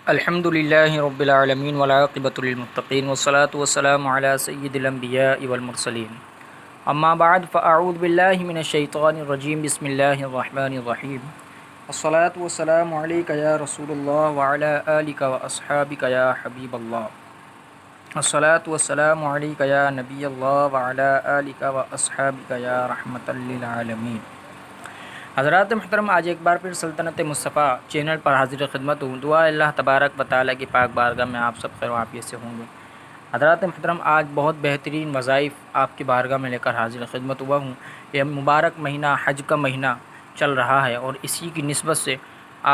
الحمد للہ رب العالمین والعاقبۃ للمتقین والصلاة والسلام علی سید الانبیاء والمرسلین اما بعد فاعوذ باللہ من الشیطان الرجیم بسم اللہ الرحمن الرحیم الصلاة والسلام علیک یا رسول اللہ وعلی آلک واصحابک یا حبیب اللہ الصلاة والسلام علیک یا نبی اللہ وعلی آلک واصحابک یا رحمۃ للعالمین۔ حضرات محترم، آج ایک بار پھر سلطنت مصطفیٰ چینل پر حاضر خدمت ہوں۔ دعا اللہ تبارک و تعالیٰ کی پاک بارگاہ میں آپ سب خیر و عافیت سے ہوں گے۔ حضرات محترم، آج بہت بہترین وظائف آپ کی بارگاہ میں لے کر حاضر خدمت ہوا ہوں۔ یہ مبارک مہینہ حج کا مہینہ چل رہا ہے اور اسی کی نسبت سے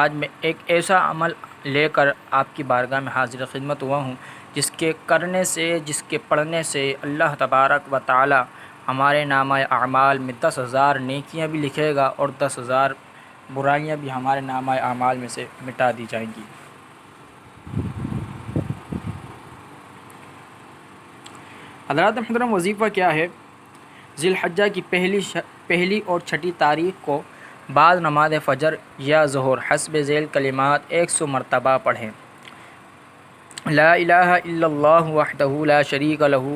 آج میں ایک ایسا عمل لے کر آپ کی بارگاہ میں حاضر خدمت ہوا ہوں جس کے کرنے سے، جس کے پڑھنے سے اللہ تبارک و تعالیٰ ہمارے نامہ اعمال میں 10,000 نیکیاں بھی لکھے گا اور 10,000 برائیاں بھی ہمارے نامہ اعمال میں سے مٹا دی جائیں گی۔ حضرات محترم، وظیفہ کیا ہے؟ ذی الحجہ کی پہلی اور چھٹی تاریخ کو بعد نماز فجر یا ظہر حسب ذیل کلمات 100 مرتبہ پڑھیں۔ لا الہ الا اللہ وحدہ لا شریک لہ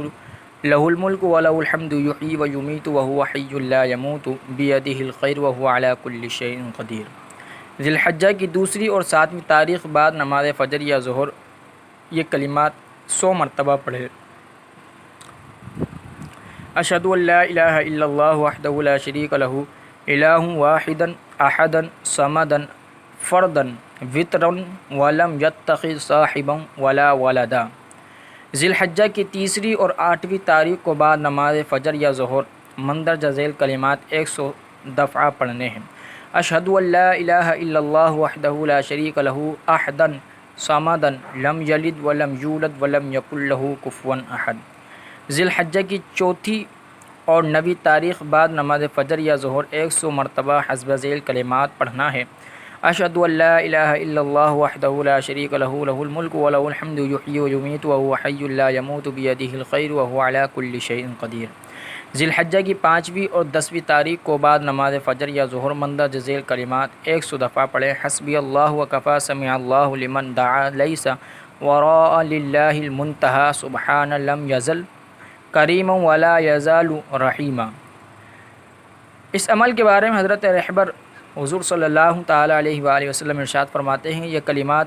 لہ الملک ولہ الحمد یحیی و یمیت وہو حی لا یموت بیدہ الخیر وہو علی کل شیء قدیر۔ ذی الحجہ کی دوسری اور 7ویں تاریخ بعد نماز فجر یا ظہر یہ کلمات 100 مرتبہ پڑھیں۔ اشہد ان لا الہ الا اللہ وحدہ لا شریک لہ الہ واحدا احدا صمدا فردا وترا ولم یتخذ صاحبا ولا ولدا۔ ذی الحجہ کی تیسری اور 8ویں تاریخ کو بعد نماز فجر یا ظہر مندرجہ ذیل کلمات 100 دفعہ پڑھنے ہیں۔ اشہد ان لا الہ الا اللہ وحدہ لا شریک لہ احدا صمدا لم یلد ولم یولد ولم یکن لہ کفوا احد۔ ذی الحجہ کی چوتھی اور 9ویں تاریخ بعد نماز فجر یا ظہر 100 مرتبہ حسب ذیل کلمات پڑھنا ہے۔ اشہد ان لا الہ الا اللہ وحدہ لا شریک لہ لہ الملک ولہ الحمد یحیی و یمیت وہو حی لا یموت بیدہ الخیر وہو علی کل شیء قدیر۔ ذی الحجہ کی 5ویں اور 10ویں تاریخ کو بعد نماز فجر یا ظہر مندرجہ ذیل کلمات 100 دفعہ پڑھیں۔ حسبی اللہ وکفی سمع اللہ لمن دعا لیس وراء للہ المنتہی سبحان لم یزل کریما ولا یزال رحیما۔ اس عمل کے بارے میں حضرت رہبر حضور صلی اللہ تعالیٰ علیہ وآلہ وسلم ارشاد فرماتے ہیں، یہ کلمات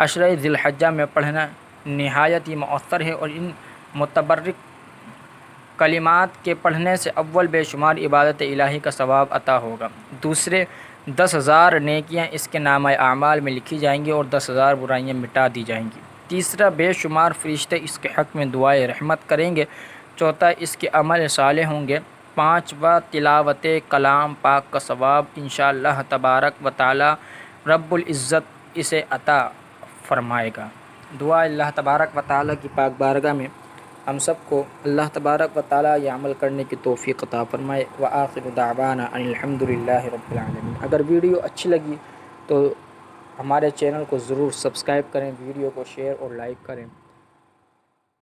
عشرہ ذی الحجہ میں پڑھنا نہایت ہی مؤثر ہے اور ان متبرک کلمات کے پڑھنے سے اول بے شمار عبادت الہی کا ثواب عطا ہوگا، دوسرے 10,000 نیکیاں اس کے نامہ اعمال میں لکھی جائیں گی اور 10,000 برائیاں مٹا دی جائیں گی، تیسرا بے شمار فرشتے اس کے حق میں دعائے رحمت کریں گے، چوتھا اس کے عمل صالح ہوں گے، پانچواں تلاوت کلام پاک کا ثواب انشاءاللہ تبارک و تعالی رب العزت اسے عطا فرمائے گا۔ دعا اللہ تبارک و تعالی کی پاک بارگاہ میں ہم سب کو اللہ تبارک و تعالی یہ عمل کرنے کی توفیق عطا فرمائے۔ وآخر دعوانا ان الحمد للہ رب العالمین۔ اگر ویڈیو اچھی لگی تو ہمارے چینل کو ضرور سبسکرائب کریں، ویڈیو کو شیئر اور لائک کریں۔